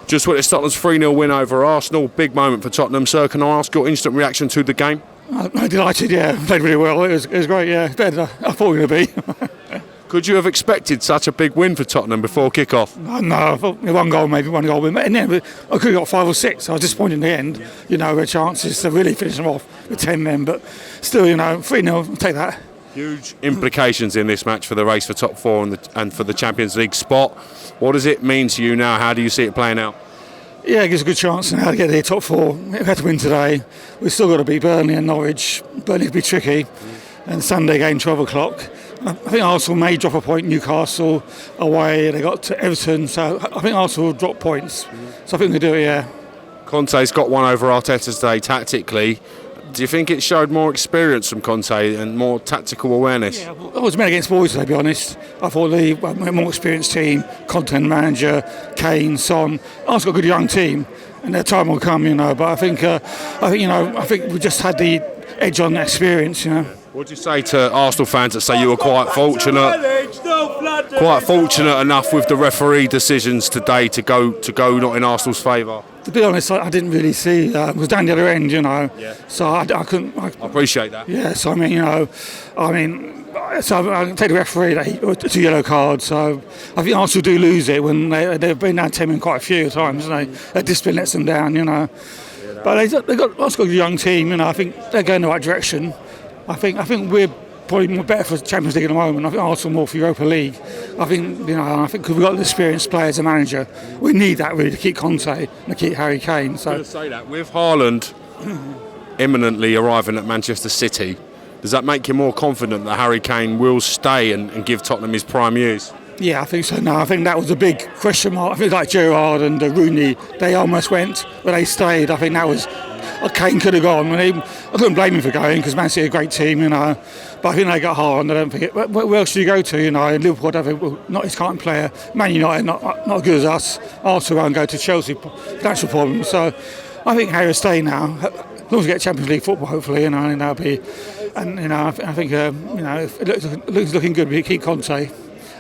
Just witnessed Tottenham's 3-0 win over Arsenal. Big moment for Tottenham. Sir, can I ask your instant reaction to the game? I'm delighted, yeah. Played really well. It was great, yeah. Better than I thought we were going to be. Could you have expected such a big win for Tottenham before kick-off? No, I thought one goal, win. And then I could have got 5 or 6. I was disappointed in the end. You know, with chances to really finish them off with 10 men. But still, you know, 3-0, I'll take that. Huge implications in this match for the race for top 4 and for the Champions League spot. What does it mean to you now? How do you see it playing out? Yeah, it gives a good chance now to get the top 4. We had to win today. We've still got to beat Burnley and Norwich. Burnley will be tricky. And Sunday game, 12 o'clock. I think Arsenal may drop a point. Newcastle away. They got to Everton. So I think Arsenal will drop points. So I think they do it, yeah. Conte's got one over Arteta today tactically. Do you think it showed more experience from Conte and more tactical awareness? Yeah, I was men against boys, to be honest. I thought the more experienced team, Conte manager, Kane, Son. Arsenal got a good young team, and their time will come, you know. But I think we just had the edge on experience, you know. What do you say to Arsenal fans that say you were quite fortunate enough with the referee decisions today to go not in Arsenal's favour? To be honest, I didn't really see. It was down the other end, you know. Yeah. So I couldn't. I appreciate that. Yeah. So so I take the referee 2 yellow cards. So I think Arsenal do lose it when they've been down 10 men quite a few times. You know, their discipline lets them down, you know. But they've got a young team, you know. I think they're going the right direction. I think we're probably more better for Champions League at the moment. I think Arsenal more for Europa League. I think because we've got the experienced players and manager, we need that really to keep Conte and to keep Harry Kane. So I was going to say that with Haaland imminently arriving at Manchester City, does that make you more confident that Harry Kane will stay and give Tottenham his prime years? Yeah, I think so. No, I think that was a big question mark. I think like Gerrard and Rooney, they almost went, but they stayed. I think that was. Kane could have gone. I couldn't blame him for going because Man City are a great team, you know. But I think they got hard, and I don't think where else do you go to, you know? In Liverpool, not his kind of player. Man United, not as good as us. Arsenal won't go to Chelsea, financial problems. So I think Harry will stay now. As long as we get Champions League football, hopefully, you know, and that'll be. And you know, I think it looks looking good. We keep Conte.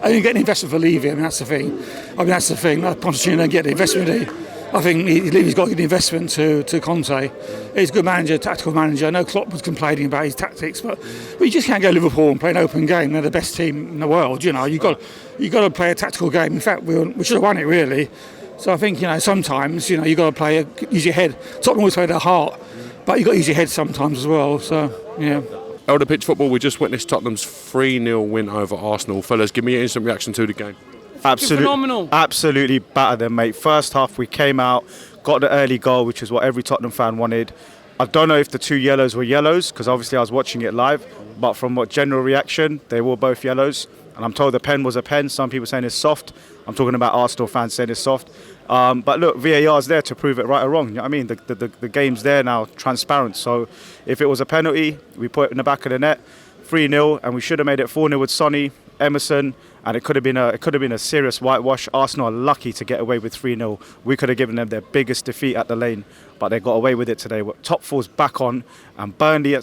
And you get an investment for Levy. That's the thing. That's the thing. Pochettino don't get the investment. I think he's got good investment to Conte. He's a good manager, tactical manager. I know Klopp was complaining about his tactics, but you just can't go to Liverpool and play an open game. They're the best team in the world. You know, you got to play a tactical game. In fact, we should have won it really. So I think sometimes you got to use your head. Tottenham always play their heart, but you got to use your head sometimes as well. So yeah. Elder Pitch Football, we just witnessed Tottenham's 3-0 win over Arsenal. Fellas, give me your instant reaction to the game. Phenomenal. Absolutely battered them, mate. First half, we came out, got the early goal, which is what every Tottenham fan wanted. I don't know if the 2 yellows were yellows, because obviously I was watching it live, but from what general reaction, they were both yellows. And I'm told the pen was a pen. Some people saying it's soft. I'm talking about Arsenal fans saying it's soft. But look, VAR's there to prove it right or wrong. You know what I mean? The game's there now, transparent. So if it was a penalty, we put it in the back of the net, 3-0, and we should have made it 4-0 with Sonny, Emerson, and it could have been a serious whitewash. Arsenal are lucky to get away with 3-0. We could have given them their biggest defeat at the lane, but they got away with it today. Top 4's back on, and Burnley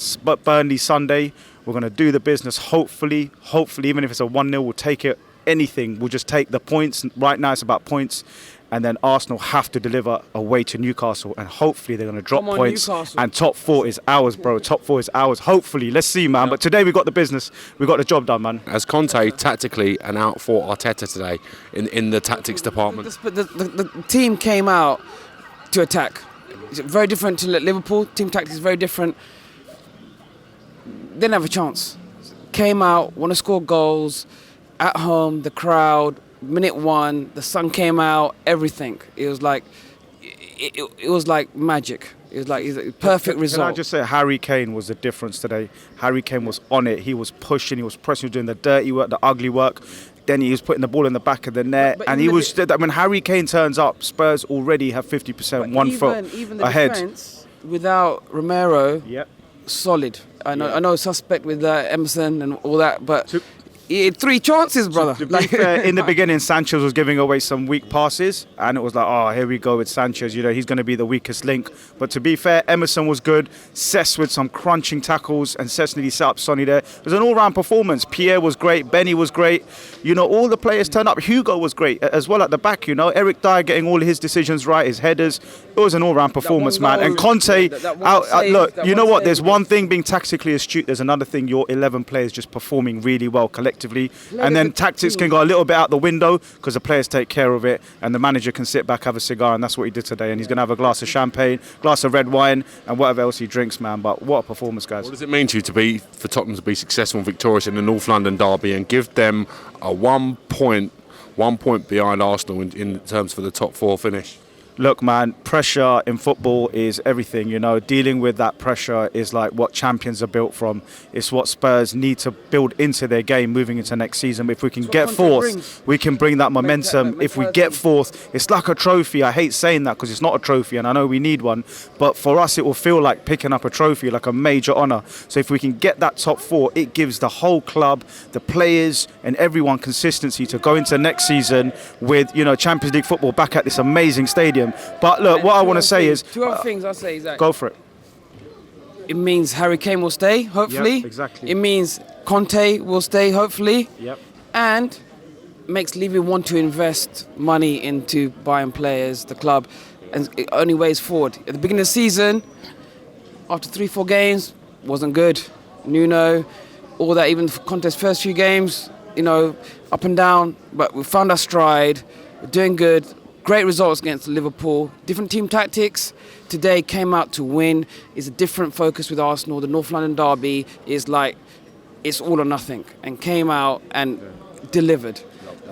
Sunday, we're going to do the business. Hopefully, even if it's a 1-0, we'll take it. Anything, we'll just take the points. Right now, it's about points. And then Arsenal have to deliver away to Newcastle, and hopefully they're going to drop points. Newcastle. And top 4 is ours, bro. Top 4 is ours. Hopefully, let's see, man. But today we got the business. We got the job done, man. As Conte tactically and out for Arteta today in the tactics department. But the team came out to attack. It's very different to Liverpool. Team tactics is very different. Didn't have a chance. Came out, want to score goals at home. The crowd. Minute 1, the sun came out, everything. It was like it was like magic. It was like a perfect result. Can I just say Harry Kane was the difference today? Harry Kane was on it. He was pushing, he was pressing, he was doing the dirty work, the ugly work. Then he was putting the ball in the back of the net. But and he was, when Harry Kane turns up, Spurs already have 50%, one foot even the ahead. Defense, without Romero, Yep. solid. I know suspect with Emerson and all that, but He had 3 chances, brother. To be fair, in the beginning, Sanchez was giving away some weak passes, and it was like, oh, here we go with Sanchez. You know, he's going to be the weakest link. But to be fair, Emerson was good. Cess with some crunching tackles, and Cess nearly set up Sonny there. It was an all-round performance. Pierre was great. Benny was great. You know, all the players turned up. Hugo was great as well at the back. You know, Eric Dyer getting all his decisions right, his headers. It was an all-round performance, man. And Conte, look, you know what? There's one thing being tactically astute. There's another thing. Your 11 players just performing really well collectively. And then tactics can go a little bit out the window because the players take care of it, and the manager can sit back, have a cigar, and that's what he did today. And he's going to have a glass of champagne, glass of red wine, and whatever else he drinks, man. But what a performance, guys. What does it mean to you for Tottenham to be successful and victorious in the North London derby and give them a 1 point behind Arsenal in terms for the top 4 finish? Look, man, pressure in football is everything, you know. Dealing with that pressure is like what champions are built from. It's what Spurs need to build into their game moving into next season. If we can get fourth, we can bring that momentum. If we get fourth, it's like a trophy. I hate saying that because it's not a trophy, and I know we need one. But for us, it will feel like picking up a trophy, like a major honour. So if we can get that top 4, it gives the whole club, the players, and everyone consistency to go into next season with, you know, Champions League football back at this amazing stadium. But look, what I want to say is... 2 other things I'll say, Zach. Go for it. It means Harry Kane will stay, hopefully. Yep, exactly. It means Conte will stay, hopefully. Yep. And makes Levy want to invest money into buying players, the club, and it only ways forward. At the beginning of the season, after 3-4 games, wasn't good. Nuno, all that, even for Conte's first few games, you know, up and down, but we found our stride. We're doing good. Great results against Liverpool. Different team tactics. Today came out to win. It's a different focus with Arsenal. The North London derby is like, it's all or nothing. And came out and delivered.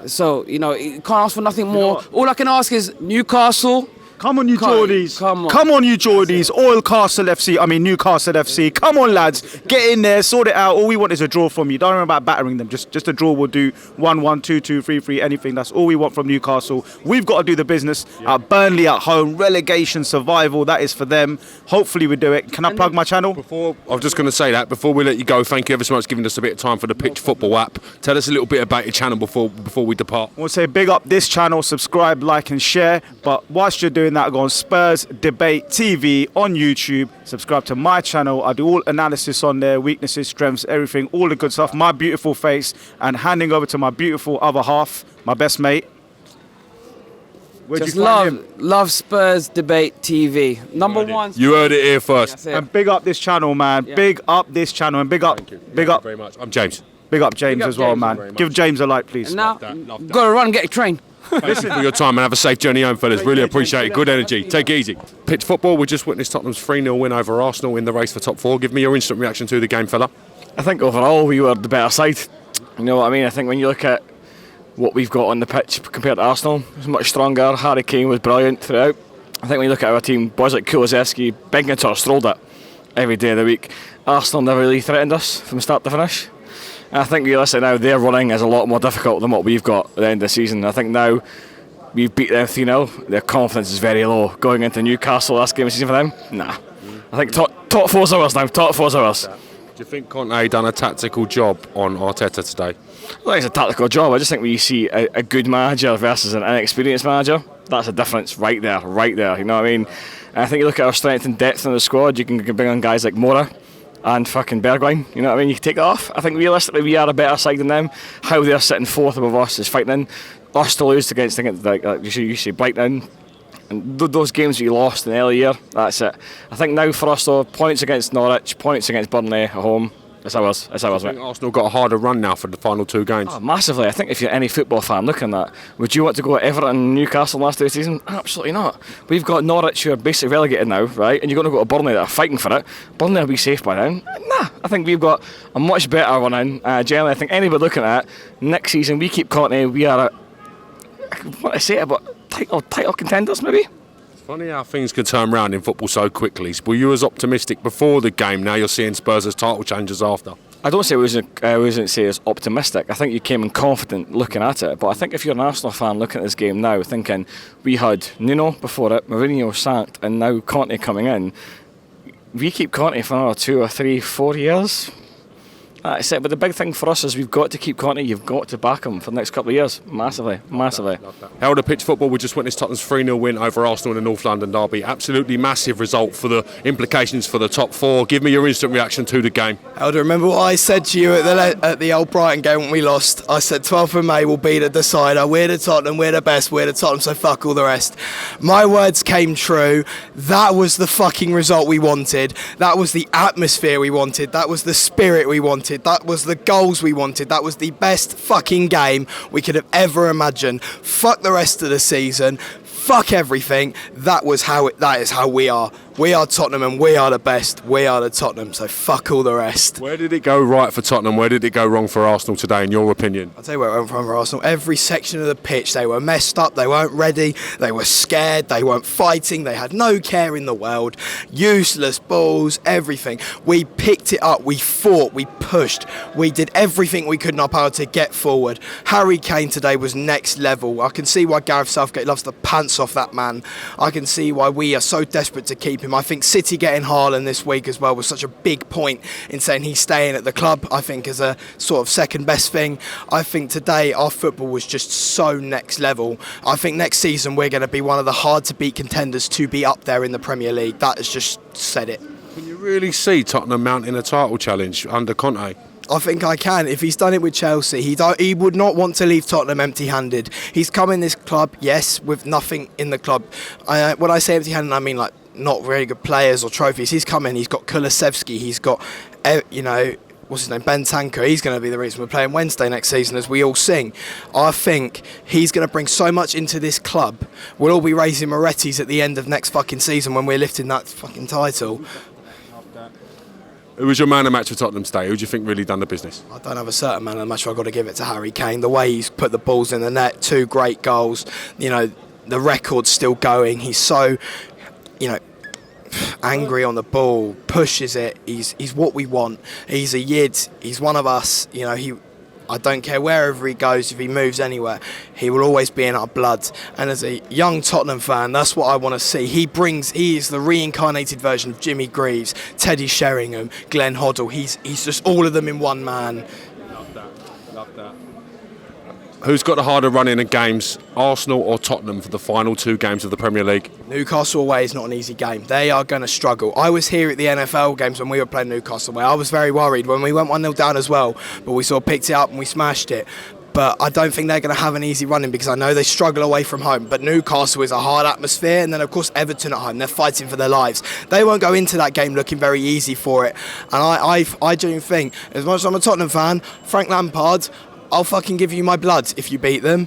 So, you know, you can't ask for nothing more. All I can ask is Newcastle. Come on, you Geordies. Come on, you Geordies. Newcastle FC. Come on, lads. Get in there, sort it out. All we want is a draw from you. Don't worry about battering them. Just a draw will do. 1-1, 2-2, 3-3, anything. That's all we want from Newcastle. We've got to do the business. Burnley at home, relegation, survival. That is for them. Hopefully we do it. Can I plug my channel? I was just going to say that before we let you go. Thank you ever so much for giving us a bit of time for the Pitch Football app. Tell us a little bit about your channel before we depart. I want to say big up this channel. Subscribe, like, and share. But whilst you're doing that, go on Spurs Debate TV on YouTube. Subscribe to my channel. I do all analysis on there, weaknesses, strengths, everything, all the good stuff. My beautiful face, and handing over to my beautiful other half, my best mate. Just love Spurs Debate TV. Number 1. You heard it here first. And big up this channel, man. Yeah. Big up this channel, and big up. Thank you very much. I'm James. Big up James as well, man. Give James a like, please. And now, got to run and get a train. Thank you for your time and have a safe journey home, fellas. Really appreciate it. Good energy. Take it easy. Pitch Football, we just witnessed Tottenham's 3-0 win over Arsenal in the race for top 4. Give me your instant reaction to the game, fella. I think overall we were the better side. You know what I mean? I think when you look at what we've got on the pitch compared to Arsenal, it's much stronger. Harry Kane was brilliant throughout. I think when you look at our team, boys like Kulusevski, Benton sort of strolled it every day of the week. Arsenal never really threatened us from start to finish. I think realistically now their running is a lot more difficult than what we've got at the end of the season. I think now we've beat them 3-0. Their confidence is very low. Going into Newcastle last game of the season for them? Nah. I think top 4's ours now. Top 4's ours. Do you think Conte done a tactical job on Arteta today? Well, it's a tactical job. I just think when you see a good manager versus an inexperienced manager, that's a difference right there. You know what I mean? And I think you look at our strength and depth in the squad, you can bring on guys like Mora and fucking Bergwijn, you know what I mean? You can take it off. I think realistically we are a better side than them. How they're sitting 4th above us is fighting in. Us to lose against like you say Brighton, and those games that you lost in the early year, that's it. I think now for us though, points against Norwich, points against Burnley at home, that's ours. I think Arsenal got a harder run now for the final 2 games. Oh, massively. I think if you're any football fan looking at that, would you want to go at Everton and Newcastle last day of the season? Absolutely not. We've got Norwich who are basically relegated now, right? And you're going to go to Burnley that are fighting for it. Burnley will be safe by then. Nah, I think we've got a much better run in. Generally, I think anybody looking at it, next season we keep Conte, we are what I say about title contenders maybe. Funny how things can turn around in football so quickly. Were you as optimistic before the game? Now you're seeing Spurs as title challengers after. I don't say I wasn't say as optimistic. I think you came in confident looking at it. But I think if you're an Arsenal fan looking at this game now, thinking we had Nuno before it, Mourinho sacked, and now Conte coming in. We keep Conte for another 2 or 3, 4 years. That's it. But the big thing for us is we've got to keep Conte. You've got to back him for the next couple of years. Massively. How the pitch football, we just witnessed Tottenham's 3-0 win over Arsenal in the North London derby. Absolutely massive result for the implications for the top four. Give me your instant reaction to the game. Elder, remember what I said to you at the old Brighton game when we lost? I said 12th of May will be the decider. We're the Tottenham, we're the best, we're the Tottenham, so fuck all the rest. My words came true. That was the fucking result we wanted. That was the atmosphere we wanted. That was the spirit we wanted. That was the goals we wanted. That was the best fucking game we could have ever imagined. Fuck the rest of the season. Fuck everything. That is how we are. We are Tottenham and we are the best. We are the Tottenham, so fuck all the rest. Where did it go right for Tottenham? Where did it go wrong for Arsenal today, in your opinion? I'll tell you where it went wrong for Arsenal. Every section of the pitch, they were messed up, they weren't ready, they were scared, they weren't fighting, they had no care in the world. Useless balls, everything. We picked it up, we fought, we pushed, we did everything we could in our power to get forward. Harry Kane today was next level. I can see why Gareth Southgate loves the pants off that man. I can see why we are so desperate to keep him. I think City getting Haaland this week as well was such a big point in saying he's staying at the club, I think, as a sort of second best thing. I think today our football was just so next level. I think next season we're going to be one of the hard to beat contenders to be up there in the Premier League. That has just said it. Can you really see Tottenham mounting a title challenge under Conte? I think I can. If he's done it with Chelsea, he would not want to leave Tottenham empty-handed. He's come in this club, yes, with nothing in the club. When I say empty-handed, I mean like not very good players or trophies. He's come in, he's got Kulusevski, he's got, what's his name, Ben Tanker. He's going to be the reason we're playing Wednesday next season, as we all sing. I think he's going to bring so much into this club. We'll all be raising Moretti's at the end of next fucking season when we're lifting that fucking title. Who was your man of the match for Tottenham today? Who do you think really done the business? I don't have a certain man of the match. I've got to give it to Harry Kane. The way he's put the balls in the net, 2 great goals. The record's still going. He's so, angry on the ball, pushes it. He's what we want. He's a yid. He's one of us. I don't care wherever he goes, if he moves anywhere, he will always be in our blood. And as a young Tottenham fan, that's what I want to see. He is the reincarnated version of Jimmy Greaves, Teddy Sheringham, Glenn Hoddle. He's just all of them in one man. Love that. Who's got the harder run in games, Arsenal or Tottenham, for the final 2 games of the Premier League? Newcastle away is not an easy game. They are going to struggle. I was here at the NFL games when we were playing Newcastle away. I was very worried when we went 1-0 down as well, but we sort of picked it up and we smashed it. But I don't think they're going to have an easy running because I know they struggle away from home. But Newcastle is a hard atmosphere, and then of course Everton at home. They're fighting for their lives. They won't go into that game looking very easy for it. And I do think, as much as I'm a Tottenham fan, Frank Lampard, I'll fucking give you my blood if you beat them.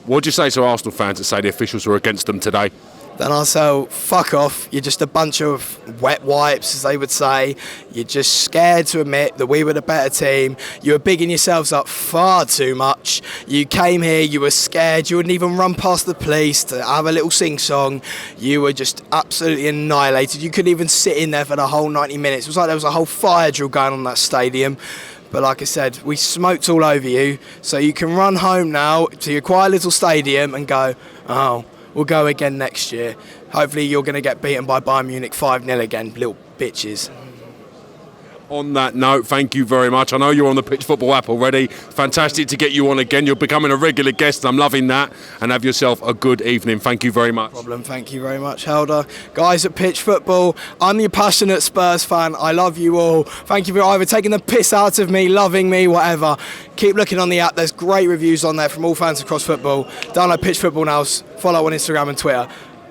What do you say to Arsenal fans that say the officials were against them today? Then I'll say, fuck off. You're just a bunch of wet wipes, as they would say. You're just scared to admit that we were the better team. You were bigging yourselves up far too much. You came here, you were scared. You wouldn't even run past the police to have a little sing-song. You were just absolutely annihilated. You couldn't even sit in there for the whole 90 minutes. It was like there was a whole fire drill going on in that stadium. But like I said, we smoked all over you, so you can run home now to your quiet little stadium and go, oh, we'll go again next year. Hopefully you're going to get beaten by Bayern Munich 5-0 again, little bitches. On that note, thank you very much. I know you're on the Pitch Football app already. Fantastic to get you on again. You're becoming a regular guest, and I'm loving that. And have yourself a good evening. Thank you very much. No problem. Thank you very much, Helder. Guys at Pitch Football, I'm your passionate Spurs fan. I love you all. Thank you for either taking the piss out of me, loving me, whatever. Keep looking on the app. There's great reviews on there from all fans across football. Download Pitch Football now. Follow on Instagram and Twitter.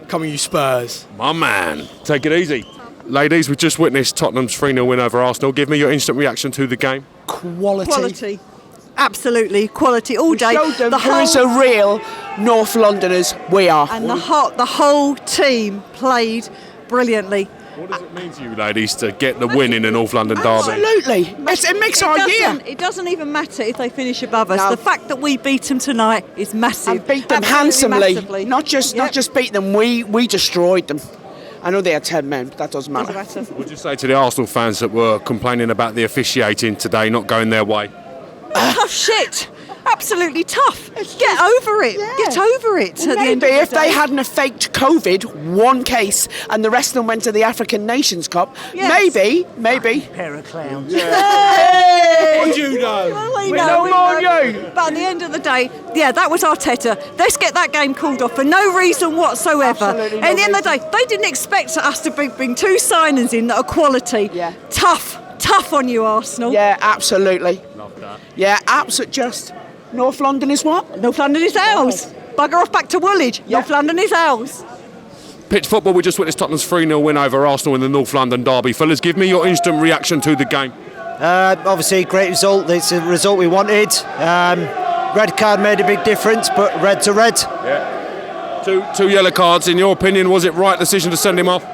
Come on, you Spurs. My man. Take it easy. Ladies, we've just witnessed Tottenham's 3-0 win over Arsenal. Give me your instant reaction to the game. Quality. Absolutely, quality all day. Showed them who is a real North Londoners we are. And the whole team played brilliantly. What does it mean to you, ladies, to get the win in the North London derby? Absolutely. It makes our year. It doesn't even matter if they finish above us. No. The fact that we beat them tonight is massive. And beat them Absolutely handsomely. massively. Not just beat them, we destroyed them. I know they had 10 men, but that doesn't matter. What would you say to the Arsenal fans that were complaining about the officiating today not going their way? Oh, shit. absolutely tough. Get over it. Get over it. At the end Maybe of if the they day. hadn't have faked COVID, one case, and the rest of them went to the African Nations Cup, Yes. maybe. Pair of clowns. What do you know? Well, we We know, know we more know. than you. But at the end of the day, yeah, that was Arteta. Let's get that game called off for no reason whatsoever. Absolutely no At the end of the day, they didn't expect us to bring two signings in that are quality. Yeah. Tough on you, Arsenal. Yeah, absolutely. Love that. Yeah, absolutely. Just North London is what? North London is ours. Bugger off back to Woolwich. Yeah. North London is ours. Pitch football, we just witnessed Tottenham's 3-0 win over Arsenal in the North London derby. Fellas, give me your instant reaction to the game. Obviously, great result. It's a result we wanted. Red card made a big difference, but red's a red. Two yellow cards. In your opinion, was it right decision to send him off?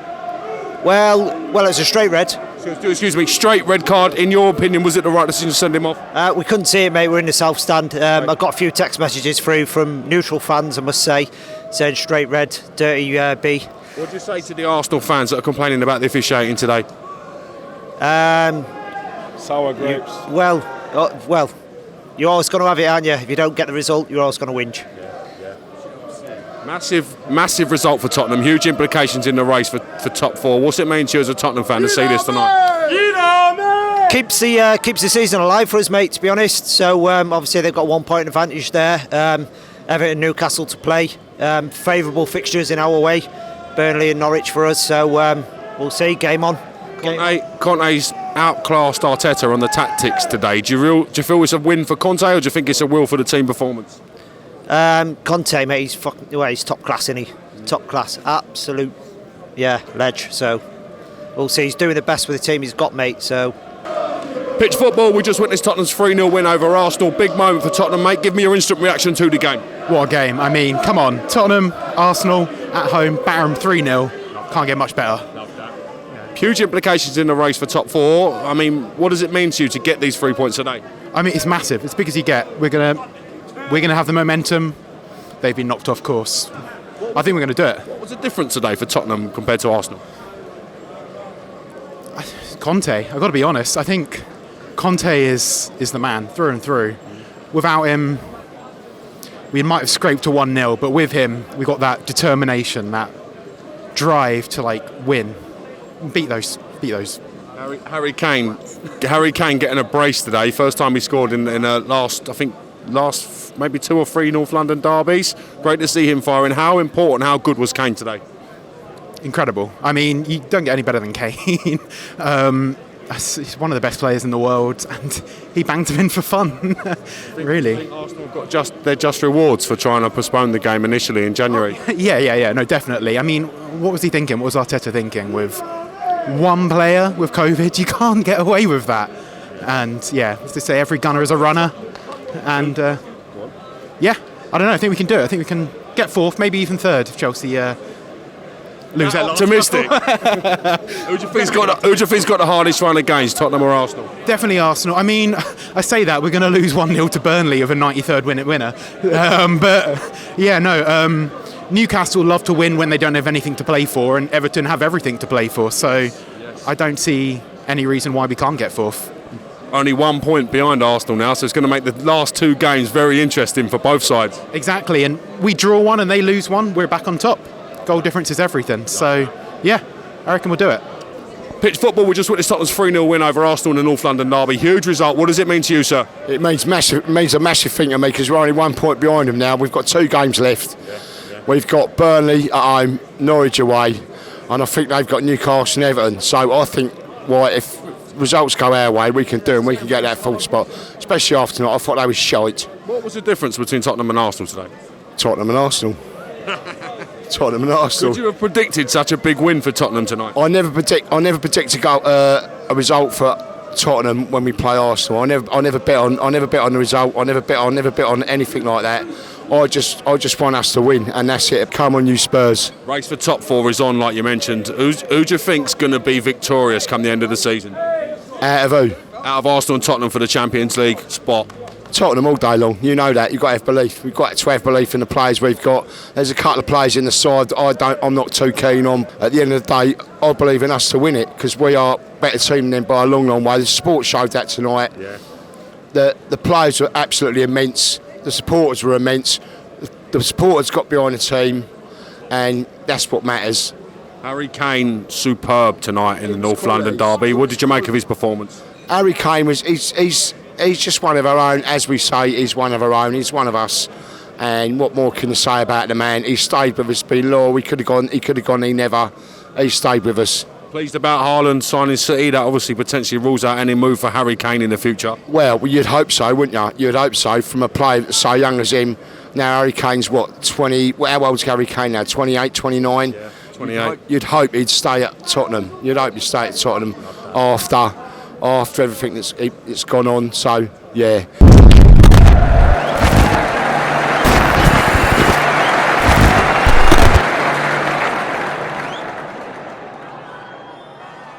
Well, it's a straight red. Excuse me, straight red card. In your opinion, was it the right decision to send him off? We couldn't see it, mate. We're in the south stand. I got a few text messages through from neutral fans, I must say, saying straight red, dirty B. What do you say to the Arsenal fans that are complaining about the officiating today? Sour grapes. Well, you're always going to have it, aren't you? If you don't get the result, you're always going to whinge. Massive result for Tottenham. Huge implications in the race for top four. What's it mean to you as a Tottenham fan to see this tonight? Keeps the season alive for us, mate, to be honest. So obviously they've got 1 point advantage there. Everton, Newcastle to play. Favourable fixtures in our way. Burnley and Norwich for us. So we'll see. Game on. Conte's outclassed Arteta on the tactics today. Do you feel it's a win for Conte, or do you think it's a will for the team performance? Conte, mate, he's top class, isn't he? Top class, absolute, ledge. So we'll see. He's doing the best with the team he's got, mate. So Pitch football, we just witnessed Tottenham's 3-0 win over Arsenal. Big moment for Tottenham, mate. Give me your instant reaction to the game. What a game. I mean, come on. Tottenham, Arsenal, at home, batter them 3-0. Can't get much better. Huge implications in the race for top four. I mean, what does it mean to you to get these 3 points today? I mean, it's massive. It's big as you get. We're gonna have the momentum. They've been knocked off course. I think we're going to do it. What was the difference today for Tottenham compared to Arsenal? Conte, I've got to be honest. I think Conte is the man through and through. Without him, we might have scraped to 1-0, but with him, we got that determination, that drive to Harry win, beat those. Harry Kane getting a brace today. First time he scored in a last maybe 2 or 3 North London derbies. Great to see him firing. How important, how good was Kane today? Incredible. I mean, you don't get any better than Kane. He's one of the best players in the world, and he banged him in for fun. Really. I think Arsenal got their just rewards for trying to postpone the game initially in January. Yeah. No, definitely. I mean, what was he thinking? What was Arteta thinking? With one player with COVID, you can't get away with that. And as they say, every gunner is a runner. And I don't know. I think we can do it. I think we can get fourth, maybe even third if Chelsea lose that. Optimistic. Who do you think's got the hardest run against, Tottenham or Arsenal? Definitely Arsenal. I mean, I say that we're going to lose 1-0 to Burnley of a 93rd winner. Newcastle love to win when they don't have anything to play for, and Everton have everything to play for. So I don't see any reason why we can't get fourth. Only 1 point behind Arsenal now, so it's going to make the last 2 games very interesting for both sides. Exactly, and we draw one and they lose one, we're back on top. Goal difference is everything. So, I reckon we'll do it. Pitch football, we just witnessed Tottenham's 3-0 win over Arsenal in the North London derby. Huge result. What does it mean to you, sir? It means massive. It means a massive thing to me because we're only 1 point behind them now. We've got 2 games left. We've got Burnley at home, Norwich away, and I think they've got Newcastle and Everton. So I think, if results go our way, we can do and we can get that full spot, especially after tonight. I thought they was shite. What was the difference between Tottenham and Arsenal today? Tottenham and Arsenal. Tottenham and Arsenal. Could you have predicted such a big win for Tottenham tonight? I never predict a result for Tottenham when we play Arsenal. I never bet on the result. I never bet on anything like that. I just want us to win, and that's it. Come on, you Spurs. Race for top 4 is on, like you mentioned. Who do you think's going to be victorious come the end of the season? Out of who? Out of Arsenal and Tottenham for the Champions League spot. Tottenham all day long. You know that. You've got to have belief. We've got to have belief in the players we've got. There's a couple of players in the side that I'm not too keen on. At the end of the day, I believe in us to win it because we are a better team than them by a long way. The sport showed that tonight. Yeah. The players were absolutely immense. The supporters were immense. The supporters got behind the team, and that's what matters. Harry Kane, superb tonight in the North London derby. What did you make of his performance? Harry Kane he's just one of our own, as we say. He's one of our own. He's one of us. And what more can you say about the man? He stayed with us, been loyal. He could have gone. He never. He stayed with us. Pleased about Haaland signing City. That obviously potentially rules out any move for Harry Kane in the future. Well, you'd hope so, wouldn't you? You'd hope so from a player so young as him. Now Harry Kane's what, 20? How old's Harry Kane now? 28, 29? Yeah, 28. You'd hope he'd stay at Tottenham. You'd hope he'd stay at Tottenham after everything that's gone on. So, yeah.